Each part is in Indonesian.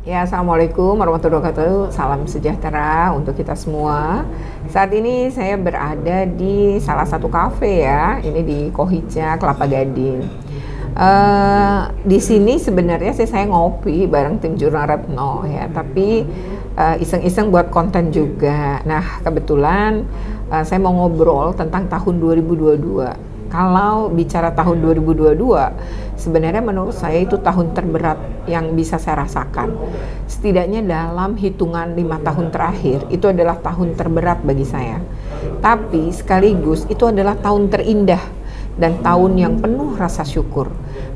Ya, Assalamualaikum warahmatullahi wabarakatuh. Salam sejahtera untuk kita semua. Saat ini saya berada di salah satu kafe ya, ini di Kohija, Kelapa Gading. Di sini sebenarnya saya ngopi bareng tim Jurnal Retno ya, tapi iseng-iseng buat konten juga. Nah, kebetulan saya mau ngobrol tentang tahun 2022. Kalau bicara tahun 2022, sebenarnya menurut saya itu tahun terberat yang bisa saya rasakan. Setidaknya dalam hitungan 5 tahun terakhir, itu adalah tahun terberat bagi saya. Tapi sekaligus itu adalah tahun terindah dan tahun yang penuh rasa syukur.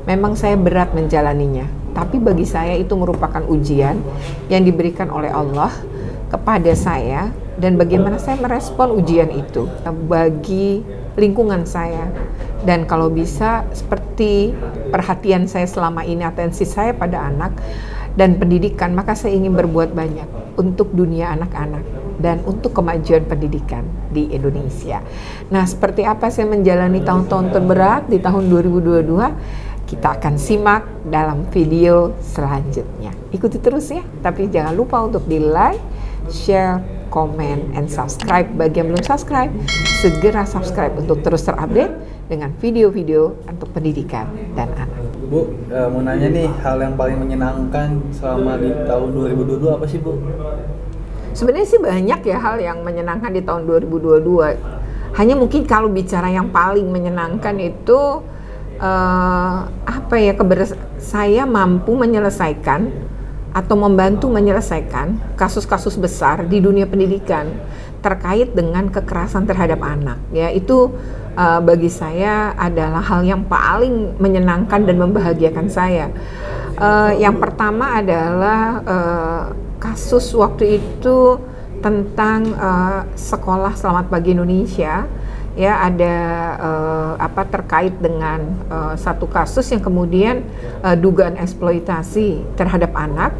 Memang saya berat menjalaninya, tapi bagi saya itu merupakan ujian yang diberikan oleh Allah kepada saya dan bagaimana saya merespon ujian itu bagi lingkungan saya. Dan kalau bisa seperti perhatian saya selama ini, atensi saya pada anak dan pendidikan, maka saya ingin berbuat banyak untuk dunia anak-anak dan untuk kemajuan pendidikan di Indonesia. Nah, seperti apa saya menjalani tahun-tahun terberat di tahun 2022? Kita akan simak dalam video selanjutnya. Ikuti terus ya, tapi jangan lupa untuk di like, share, comment, and subscribe. Bagi yang belum subscribe, segera subscribe untuk terus terupdate dengan video-video untuk pendidikan dan anak. Bu, mau nanya nih, hal yang paling menyenangkan selama di tahun 2022 apa sih, Bu? Sebenarnya sih banyak ya hal yang menyenangkan di tahun 2022. Hanya mungkin kalau bicara yang paling menyenangkan itu saya mampu menyelesaikan atau membantu menyelesaikan kasus-kasus besar di dunia pendidikan terkait dengan kekerasan terhadap anak. Ya, itu bagi saya adalah hal yang paling menyenangkan dan membahagiakan saya. Yang pertama adalah kasus waktu itu tentang sekolah Selamat Pagi Indonesia. Ya, ada terkait dengan satu kasus yang kemudian dugaan eksploitasi terhadap anak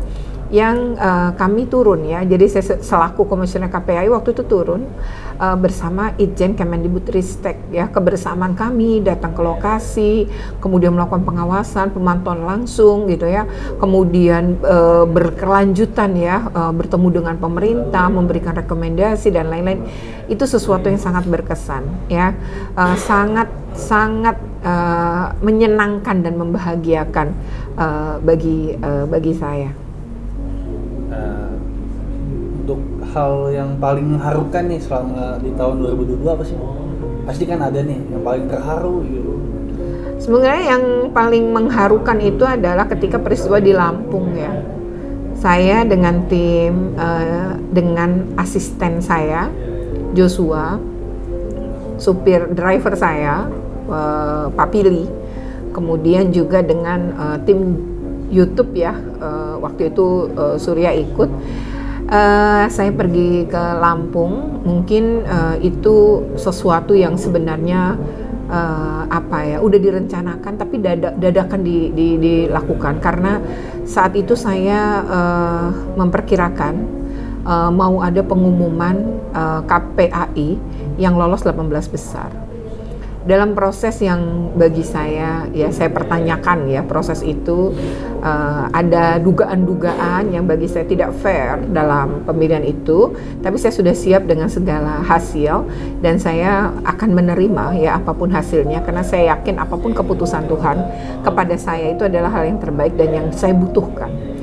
yang kami turun ya. Jadi saya selaku komisioner KPAI waktu itu turun bersama Itjen Kemendikbudristek ya. Kebersamaan kami datang ke lokasi, kemudian melakukan pengawasan, pemantauan langsung gitu ya. Kemudian berkelanjutan ya, bertemu dengan pemerintah, memberikan rekomendasi dan lain-lain. Itu sesuatu yang sangat berkesan ya. Sangat menyenangkan dan membahagiakan bagi saya. Untuk hal yang paling mengharukan nih selama di tahun 2022 apa sih? Pasti kan ada nih yang paling terharu gitu. Sebenarnya yang paling mengharukan itu adalah ketika peristiwa di Lampung ya. Saya dengan tim, dengan asisten saya, Joshua, supir driver saya, Pak Pili, kemudian juga dengan tim YouTube ya, waktu itu Surya ikut. Saya pergi ke Lampung, mungkin itu sesuatu yang sebenarnya udah direncanakan tapi dadakan dilakukan karena saat itu saya memperkirakan mau ada pengumuman KPAI yang lolos 18 besar. Dalam proses yang bagi saya pertanyakan ya, proses itu ada dugaan-dugaan yang bagi saya tidak fair dalam pemilihan itu, tapi saya sudah siap dengan segala hasil dan saya akan menerima ya apapun hasilnya karena saya yakin apapun keputusan Tuhan kepada saya itu adalah hal yang terbaik dan yang saya butuhkan.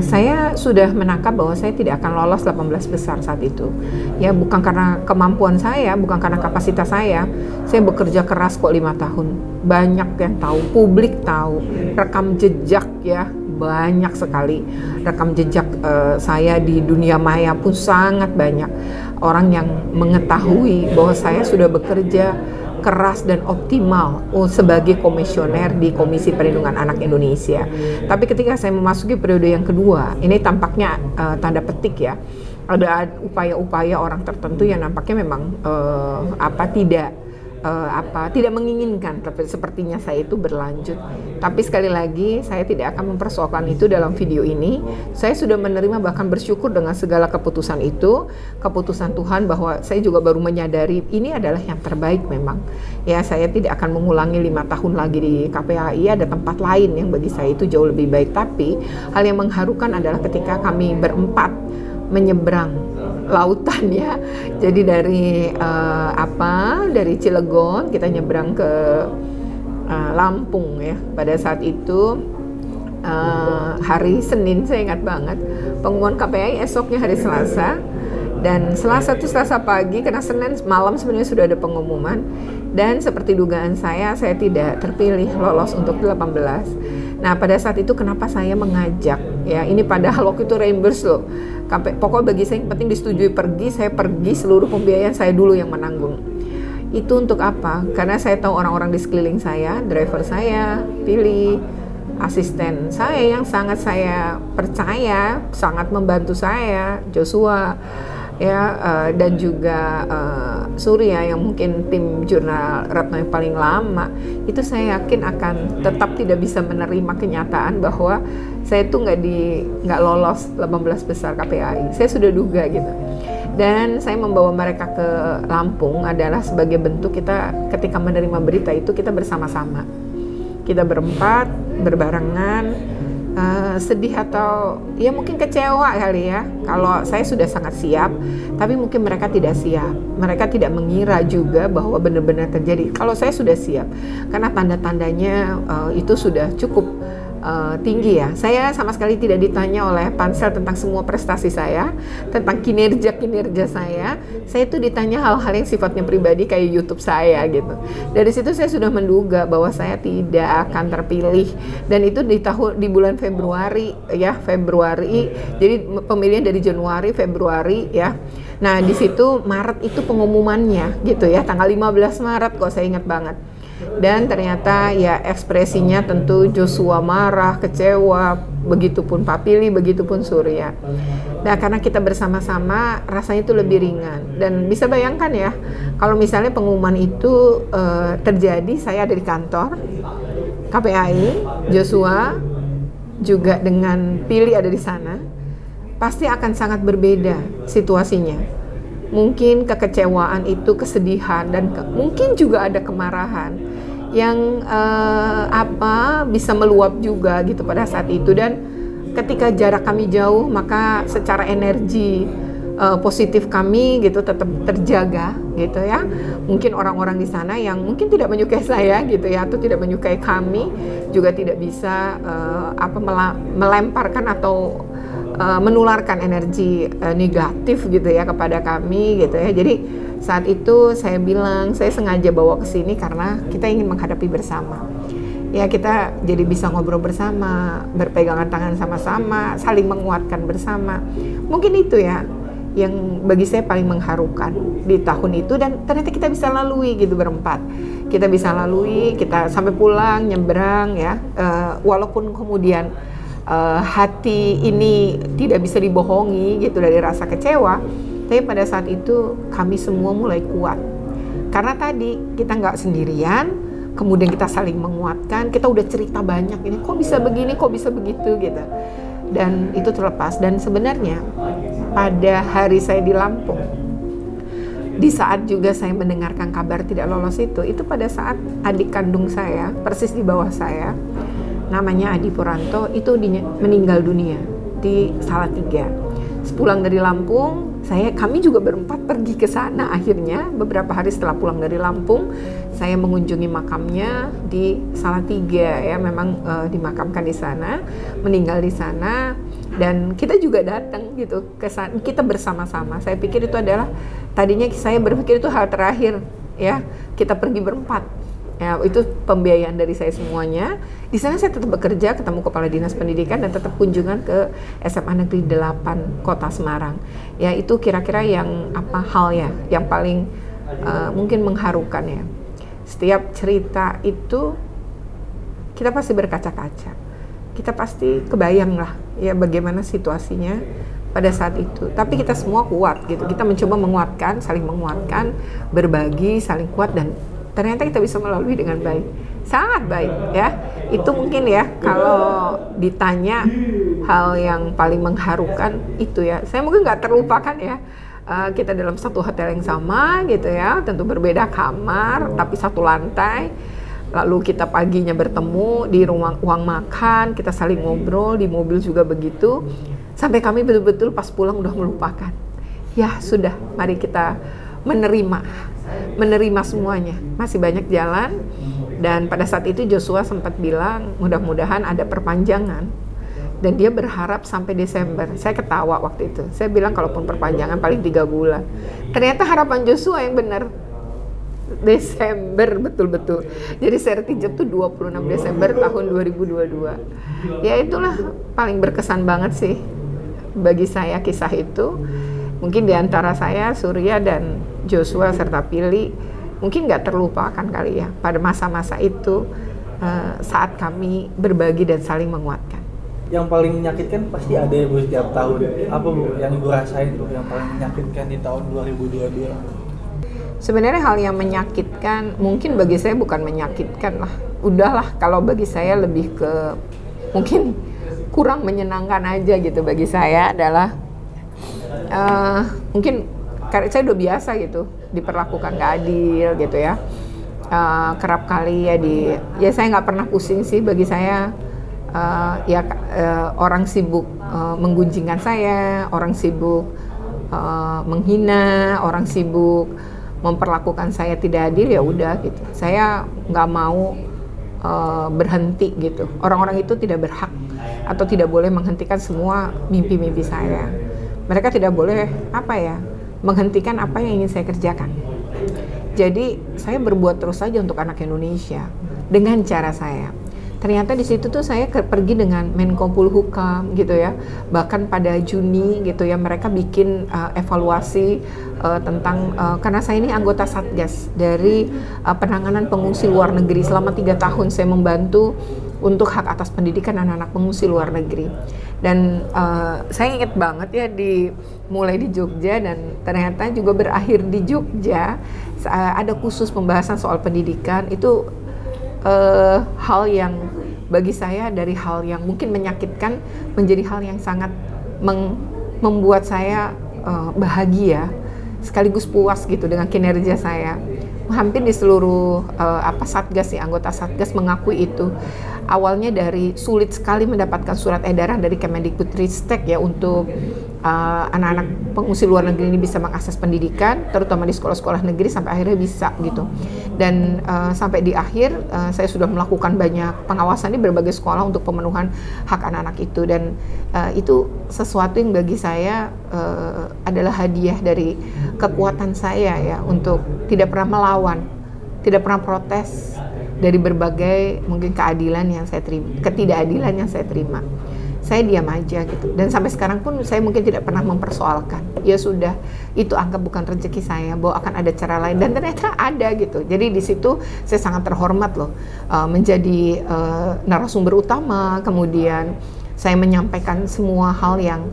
Saya sudah menangkap bahwa saya tidak akan lolos 18 besar saat itu. Ya, bukan karena kemampuan saya, bukan karena kapasitas saya. Saya bekerja keras kok 5 tahun. Banyak yang tahu, publik tahu, rekam jejak ya, banyak sekali. Rekam jejak saya di dunia maya pun sangat banyak. Orang yang mengetahui bahwa saya sudah bekerja keras dan optimal sebagai komisioner di Komisi Perlindungan Anak Indonesia. Tapi ketika saya memasuki periode yang kedua, ini tampaknya tanda petik ya, ada upaya-upaya orang tertentu yang nampaknya memang tidak tidak menginginkan, tapi sepertinya saya itu berlanjut. Tapi sekali lagi saya tidak akan mempersoalkan itu dalam video ini. Saya sudah menerima, bahkan bersyukur dengan segala keputusan itu, keputusan Tuhan, bahwa saya juga baru menyadari ini adalah yang terbaik memang. Ya, saya tidak akan mengulangi 5 tahun lagi di KPAI, ada tempat lain yang bagi saya itu jauh lebih baik. Tapi hal yang mengharukan adalah ketika kami berempat menyeberang lautan ya. Jadi dari dari Cilegon kita nyebrang ke Lampung ya. Pada saat itu hari Senin, saya ingat banget, pengumuman KPAI esoknya hari Selasa. Dan Selasa pagi, karena Senin malam sebenarnya sudah ada pengumuman. Dan seperti dugaan saya tidak terpilih lolos untuk 18. Nah, pada saat itu kenapa saya mengajak ya, ini padahal waktu itu reimburse loh. Pokoknya bagi saya yang penting disetujui pergi, saya pergi, seluruh pembiayaan saya dulu yang menanggung. Itu untuk apa? Karena saya tahu orang-orang di sekeliling saya, driver saya, pilih asisten saya yang sangat saya percaya, sangat membantu saya, Joshua ya, dan juga Surya yang mungkin tim jurnal Retno yang paling lama. Itu saya yakin akan tetap tidak bisa menerima kenyataan bahwa saya tuh nggak lolos 18 besar KPAI. Saya sudah duga gitu. Dan saya membawa mereka ke Lampung adalah sebagai bentuk kita ketika menerima berita itu kita bersama-sama. Kita berempat, berbarengan, sedih atau ya mungkin kecewa kali ya. Kalau saya sudah sangat siap, tapi mungkin mereka tidak siap. Mereka tidak mengira juga bahwa benar-benar terjadi. Kalau saya sudah siap, karena tanda-tandanya itu sudah cukup tinggi ya. Saya sama sekali tidak ditanya oleh pansel tentang semua prestasi saya, tentang kinerja saya. Saya itu ditanya hal-hal yang sifatnya pribadi kayak YouTube saya gitu. Dari situ saya sudah menduga bahwa saya tidak akan terpilih, dan itu di bulan Februari ya, Jadi pemilihan dari Januari, Februari ya. Nah, di situ Maret itu pengumumannya gitu ya, tanggal 15 Maret kok saya ingat banget. Dan ternyata ya ekspresinya tentu Joshua marah, kecewa, begitupun Pak Pili, begitupun Surya. Nah, karena kita bersama-sama rasanya itu lebih ringan. Dan bisa bayangkan ya, kalau misalnya pengumuman itu terjadi, saya ada di kantor KPAI, Joshua juga dengan Pili ada di sana, pasti akan sangat berbeda situasinya. Mungkin kekecewaan itu, kesedihan, dan mungkin juga ada kemarahan yang bisa meluap juga gitu pada saat itu. Dan ketika jarak kami jauh, maka secara energi positif kami gitu tetap terjaga gitu ya. Mungkin orang-orang di sana yang mungkin tidak menyukai saya gitu ya, atau tidak menyukai kami juga tidak bisa melemparkan atau menularkan energi negatif gitu ya kepada kami gitu ya. Jadi saat itu saya bilang saya sengaja bawa ke sini karena kita ingin menghadapi bersama. Ya, kita jadi bisa ngobrol bersama, berpegangan tangan sama-sama, saling menguatkan bersama. Mungkin itu ya yang bagi saya paling mengharukan di tahun itu, dan ternyata kita bisa lalui gitu berempat. Kita bisa lalui, kita sampai pulang, nyebrang ya, walaupun kemudian hati ini tidak bisa dibohongi gitu dari rasa kecewa, tapi pada saat itu kami semua mulai kuat. Karena tadi kita nggak sendirian, kemudian kita saling menguatkan, kita udah cerita banyak, ini kok bisa begini, kok bisa begitu gitu. Dan itu terlepas. Dan sebenarnya pada hari saya di Lampung, di saat juga saya mendengarkan kabar tidak lolos itu pada saat adik kandung saya, persis di bawah saya, namanya Adi Puranto, itu meninggal dunia di Salatiga. Sepulang dari Lampung, kami juga berempat pergi ke sana. Akhirnya beberapa hari setelah pulang dari Lampung, saya mengunjungi makamnya di Salatiga ya, memang dimakamkan di sana, meninggal di sana. Dan kita juga datang gitu ke sana, kita bersama-sama. Saya pikir itu adalah, tadinya saya berpikir itu hal terakhir ya, kita pergi berempat. Ya, itu pembiayaan dari saya semuanya. Di sana saya tetap bekerja, ketemu Kepala Dinas Pendidikan, dan tetap kunjungan ke SMA Negeri 8 Kota Semarang. Ya, itu kira-kira yang hal ya yang paling mungkin mengharukan ya. Setiap cerita itu kita pasti berkaca-kaca. Kita pasti kebayang lah ya bagaimana situasinya pada saat itu. Tapi kita semua kuat gitu. Kita mencoba menguatkan, saling menguatkan, berbagi, saling kuat, dan ternyata kita bisa melalui dengan baik, sangat baik ya. Itu mungkin ya kalau ditanya hal yang paling mengharukan itu ya, saya mungkin nggak terlupakan ya. Kita dalam satu hotel yang sama gitu ya, tentu berbeda kamar tapi satu lantai. Lalu kita paginya bertemu di ruang makan, kita saling ngobrol, di mobil juga begitu. Sampai kami betul-betul pas pulang udah melupakan. Ya sudah, mari kita menerima semuanya. Masih banyak jalan. Dan pada saat itu Joshua sempat bilang mudah-mudahan ada perpanjangan. Dan dia berharap sampai Desember. Saya ketawa waktu itu. Saya bilang kalaupun perpanjangan paling 3 bulan. Ternyata harapan Joshua yang benar. Desember betul-betul. Jadi serti job tuh 26 Desember tahun 2022. Ya itulah paling berkesan banget sih bagi saya kisah itu. Mungkin di antara saya, Surya dan Joshua serta Pili mungkin nggak terlupakan kali ya pada masa-masa itu, saat kami berbagi dan saling menguatkan. Yang paling menyakitkan pasti ada ya Bu setiap tahun. Apa Bu yang Ibu rasain tuh yang paling menyakitkan di tahun 2022? Sebenarnya hal yang menyakitkan mungkin bagi saya bukan menyakitkan lah. Udahlah, kalau bagi saya lebih ke mungkin kurang menyenangkan aja gitu. Bagi saya adalah mungkin karena saya udah biasa gitu diperlakukan gak adil gitu ya. Kerap kali ya saya nggak pernah pusing sih. Bagi saya orang sibuk menggunjingkan saya, orang sibuk menghina, orang sibuk memperlakukan saya tidak adil, ya udah gitu. Saya nggak mau berhenti gitu. Orang-orang itu tidak berhak atau tidak boleh menghentikan semua mimpi-mimpi saya. Mereka tidak boleh menghentikan apa yang ingin saya kerjakan. Jadi saya berbuat terus saja untuk anak Indonesia dengan cara saya. Ternyata di situ tuh saya pergi dengan Menko Polhukam gitu ya. Bahkan pada Juni gitu ya mereka bikin evaluasi tentang karena saya ini anggota Satgas dari penanganan pengungsi luar negeri. Selama 3 tahun saya membantu untuk hak atas pendidikan anak-anak pengungsi luar negeri. Dan saya ingat banget ya mulai di Jogja dan ternyata juga berakhir di Jogja. Ada khusus pembahasan soal pendidikan. Itu hal yang bagi saya dari hal yang mungkin menyakitkan menjadi hal yang sangat membuat saya bahagia sekaligus puas gitu dengan kinerja saya. Hampir di seluruh Satgas ya, anggota Satgas mengakui itu. Awalnya dari sulit sekali mendapatkan surat edaran dari Kemendikbudristek ya untuk anak-anak pengungsi luar negeri ini bisa mengakses pendidikan, terutama di sekolah-sekolah negeri sampai akhirnya bisa gitu. Dan sampai di akhir saya sudah melakukan banyak pengawasan di berbagai sekolah untuk pemenuhan hak anak-anak itu, dan itu sesuatu yang bagi saya adalah hadiah dari kekuatan saya ya untuk tidak pernah melawan, tidak pernah protes dari berbagai mungkin keadilan yang saya terima, ketidakadilan yang saya terima. Saya diam aja gitu, dan sampai sekarang pun saya mungkin tidak pernah mempersoalkan. Ya sudah, itu anggap bukan rezeki saya, bahwa akan ada cara lain, dan ternyata ada gitu. Jadi di situ saya sangat terhormat loh, menjadi narasumber utama. Kemudian saya menyampaikan semua hal yang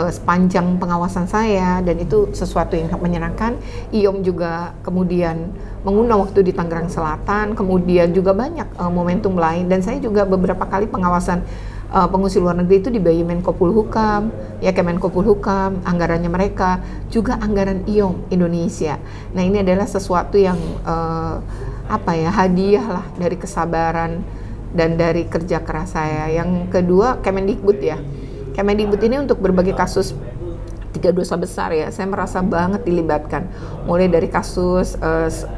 sepanjang pengawasan saya, dan itu sesuatu yang menyenangkan. IOM juga kemudian mengundang waktu di Tangerang Selatan, kemudian juga banyak momentum lain, dan saya juga beberapa kali pengawasan pengungsi luar negeri itu dibiayai Menko Polhukam, ya Kemenko Polhukam, anggarannya mereka, juga anggaran IOM Indonesia. Nah ini adalah sesuatu yang hadiah lah dari kesabaran dan dari kerja keras saya. Yang kedua Kemendikbud ya. Kemendikbud ini untuk berbagai kasus 3 dosa besar ya, saya merasa banget dilibatkan. Mulai dari kasus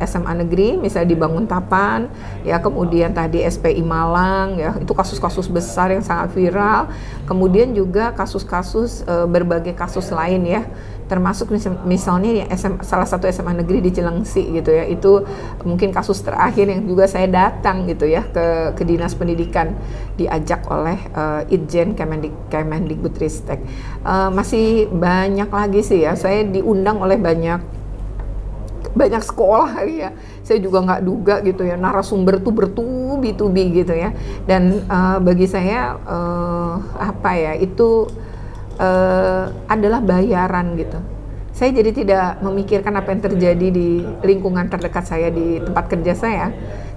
SMA negeri, misalnya di Banguntapan, ya kemudian tadi SPI Malang, ya itu kasus-kasus besar yang sangat viral. Kemudian juga kasus-kasus berbagai kasus lain ya, termasuk misalnya salah satu SMA negeri di Cilengsi gitu ya, itu mungkin kasus terakhir yang juga saya datang gitu ya ke Dinas Pendidikan, diajak oleh Itjen Kemendikbudristek. Masih banyak lagi sih ya, saya diundang oleh banyak sekolah ya. Saya juga nggak duga gitu ya, narasumber tuh bertubi-tubi gitu ya. Dan bagi saya itu adalah bayaran gitu. Saya jadi tidak memikirkan apa yang terjadi di lingkungan terdekat saya, di tempat kerja saya,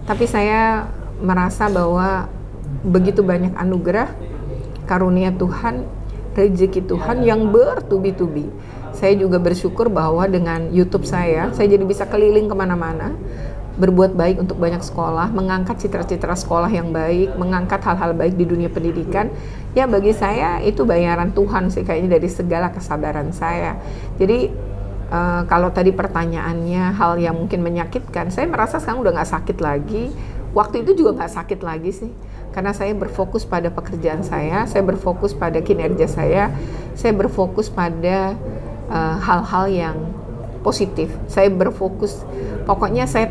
tapi saya merasa bahwa begitu banyak anugerah, karunia Tuhan, rezeki Tuhan yang bertubi-tubi. Saya juga bersyukur bahwa dengan YouTube saya jadi bisa keliling kemana-mana, berbuat baik untuk banyak sekolah, mengangkat citra-citra sekolah yang baik, mengangkat hal-hal baik di dunia pendidikan. Ya bagi saya itu bayaran Tuhan sih kayaknya dari segala kesabaran saya. Jadi kalau tadi pertanyaannya hal yang mungkin menyakitkan, saya merasa sekarang udah nggak sakit lagi. Waktu itu juga nggak sakit lagi sih, karena saya berfokus pada pekerjaan saya berfokus pada kinerja saya berfokus pada hal-hal yang positif. Saya berfokus, pokoknya saya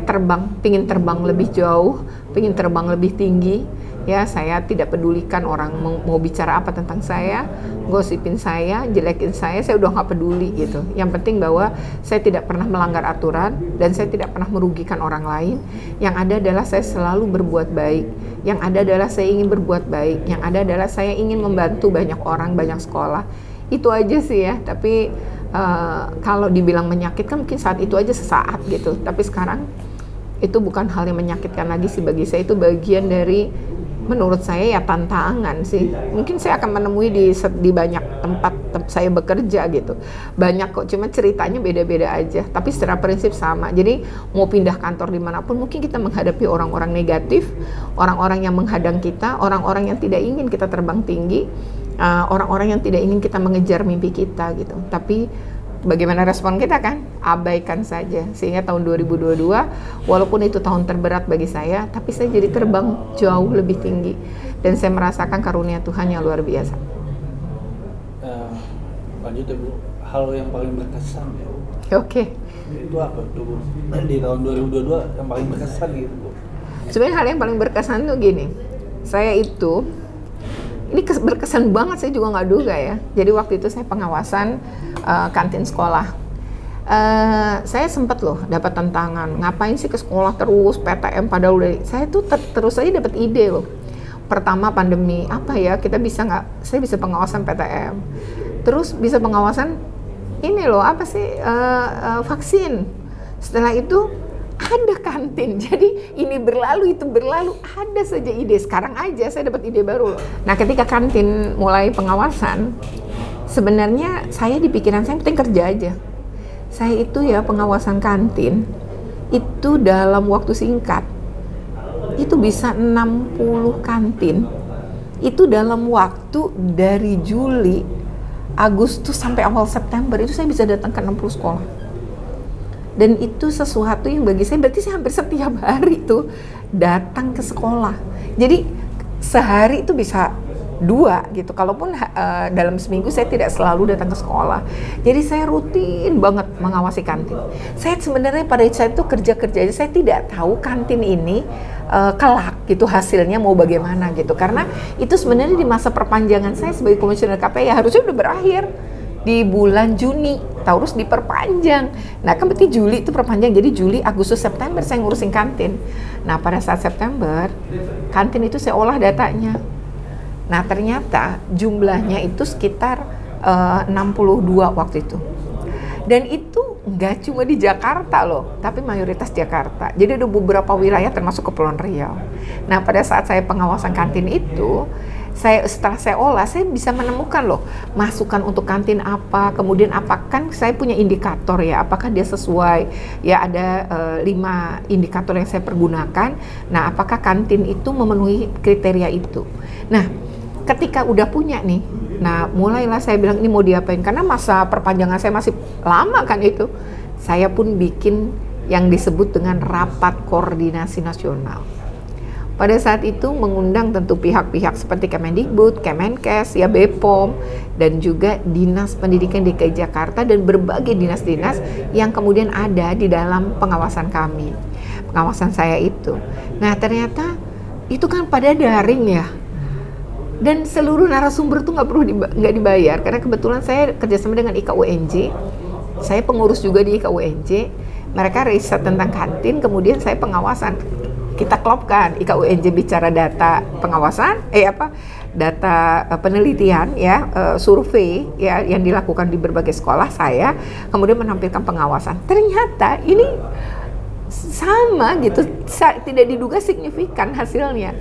pingin terbang lebih jauh, pingin terbang lebih tinggi. Ya, saya tidak pedulikan orang mau bicara apa tentang saya, gosipin saya, jelekin saya udah nggak peduli gitu. Yang penting bahwa saya tidak pernah melanggar aturan dan saya tidak pernah merugikan orang lain. Yang ada adalah saya selalu berbuat baik. Yang ada adalah saya ingin berbuat baik. Yang ada adalah saya ingin membantu banyak orang, banyak sekolah. Itu aja sih ya, tapi kalau dibilang menyakitkan mungkin saat itu aja sesaat gitu, tapi sekarang itu bukan hal yang menyakitkan lagi sih bagi saya. Itu bagian dari, menurut saya ya, tantangan sih. Mungkin saya akan menemui di banyak tempat saya bekerja gitu, banyak kok, cuma ceritanya beda-beda aja, tapi secara prinsip sama. Jadi mau pindah kantor dimanapun mungkin kita menghadapi orang-orang negatif, orang-orang yang menghadang kita, orang-orang yang tidak ingin kita terbang tinggi, orang-orang yang tidak ingin kita mengejar mimpi kita gitu. Tapi bagaimana respon kita kan? Abaikan saja. Sehingga tahun 2022 walaupun itu tahun terberat bagi saya, tapi saya jadi terbang jauh lebih tinggi dan saya merasakan karunia Tuhan yang luar biasa. Lanjut ya Bu, hal yang paling berkesan ya. Oke. Itu apa tuh Bu? Di tahun 2022 yang paling berkesan gitu Bu? Sebenarnya hal yang paling berkesan tuh gini, saya itu ini berkesan banget, saya juga nggak duga ya. Jadi waktu itu saya pengawasan kantin sekolah. Saya sempat loh dapat tantangan, ngapain sih ke sekolah terus PTM, padahal udah, saya tuh terus aja dapat ide loh. Pertama pandemi, apa ya, kita bisa nggak, saya bisa pengawasan PTM, terus bisa pengawasan ini loh, apa sih, vaksin. Setelah itu ada kantin, jadi ini berlalu itu berlalu, ada saja ide. Sekarang aja saya dapat ide baru. Nah ketika kantin mulai pengawasan, sebenarnya saya di pikiran saya penting kerja aja. Saya itu ya pengawasan kantin itu dalam waktu singkat itu bisa 60 kantin, itu dalam waktu dari Juli, Agustus sampai awal September itu saya bisa datang ke 60 sekolah. Dan itu sesuatu yang bagi saya, berarti saya hampir setiap hari tuh datang ke sekolah. Jadi sehari itu bisa 2 gitu, kalaupun dalam seminggu saya tidak selalu datang ke sekolah. Jadi saya rutin banget mengawasi kantin. Saya sebenarnya pada saat itu kerja-kerja aja, saya tidak tahu kantin ini kelak gitu hasilnya mau bagaimana gitu. Karena itu sebenarnya di masa perpanjangan saya sebagai komisioner KPI harusnya udah berakhir di bulan Juni, terus diperpanjang. Nah kan berarti Juli itu perpanjang, jadi Juli, Agustus, September saya ngurusin kantin. Nah pada saat September, kantin itu saya olah datanya. Nah ternyata jumlahnya itu sekitar 62 waktu itu. Dan itu nggak cuma di Jakarta loh, tapi mayoritas Jakarta. Jadi ada beberapa wilayah termasuk Kepulauan Riau. Nah pada saat saya pengawasan kantin itu, setelah saya olah, saya bisa menemukan loh masukan untuk kantin apa, kemudian apa, kan saya punya indikator ya, apakah dia sesuai ya, ada 5 indikator yang saya pergunakan. Nah apakah kantin itu memenuhi kriteria itu. Nah ketika udah punya nih, nah mulailah saya bilang ini mau diapain, karena masa perpanjangan saya masih lama kan itu. Saya pun bikin yang disebut dengan rapat koordinasi nasional. Pada saat itu mengundang tentu pihak-pihak seperti Kemendikbud, Kemenkes, ya BPOM, dan juga Dinas Pendidikan DKI Jakarta dan berbagai dinas-dinas yang kemudian ada di dalam pengawasan kami, pengawasan saya itu. Nah ternyata itu kan pada daring ya, dan seluruh narasumber tuh nggak dibayar, karena kebetulan saya kerjasama dengan IKUNJ, saya pengurus juga di IKUNJ, mereka riset tentang kantin, kemudian saya pengawasan. Kita klopkan, IKUNJ bicara data pengawasan, data penelitian ya, survei ya yang dilakukan di berbagai sekolah, saya kemudian menampilkan pengawasan. Ternyata ini sama gitu, tidak diduga signifikan hasilnya.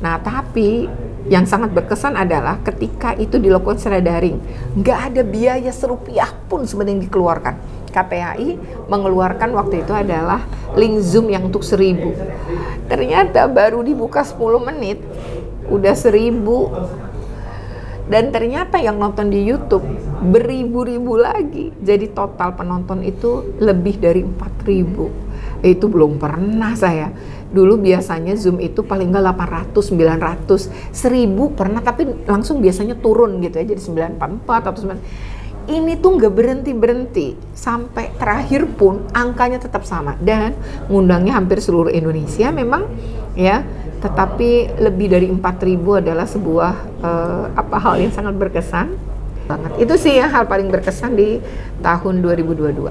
Nah, tapi yang sangat berkesan adalah ketika itu dilakukan secara daring, nggak ada biaya serupiah pun sebenarnya yang dikeluarkan. KPAI mengeluarkan waktu itu adalah link Zoom yang untuk 1.000. Ternyata baru dibuka 10 menit, udah 1.000. Dan ternyata yang nonton di YouTube beribu-ribu lagi. Jadi total penonton itu lebih dari 4.000. Itu belum pernah saya. Dulu biasanya Zoom itu paling nggak 800, 900, 1.000 pernah, tapi langsung biasanya turun gitu ya, jadi 944 atau 9. Ini tuh nggak berhenti-berhenti, sampai terakhir pun angkanya tetap sama, dan ngundangnya hampir seluruh Indonesia memang ya, tetapi lebih dari 4.000 adalah sebuah hal yang sangat berkesan banget. Itu sih ya hal paling berkesan di tahun 2022.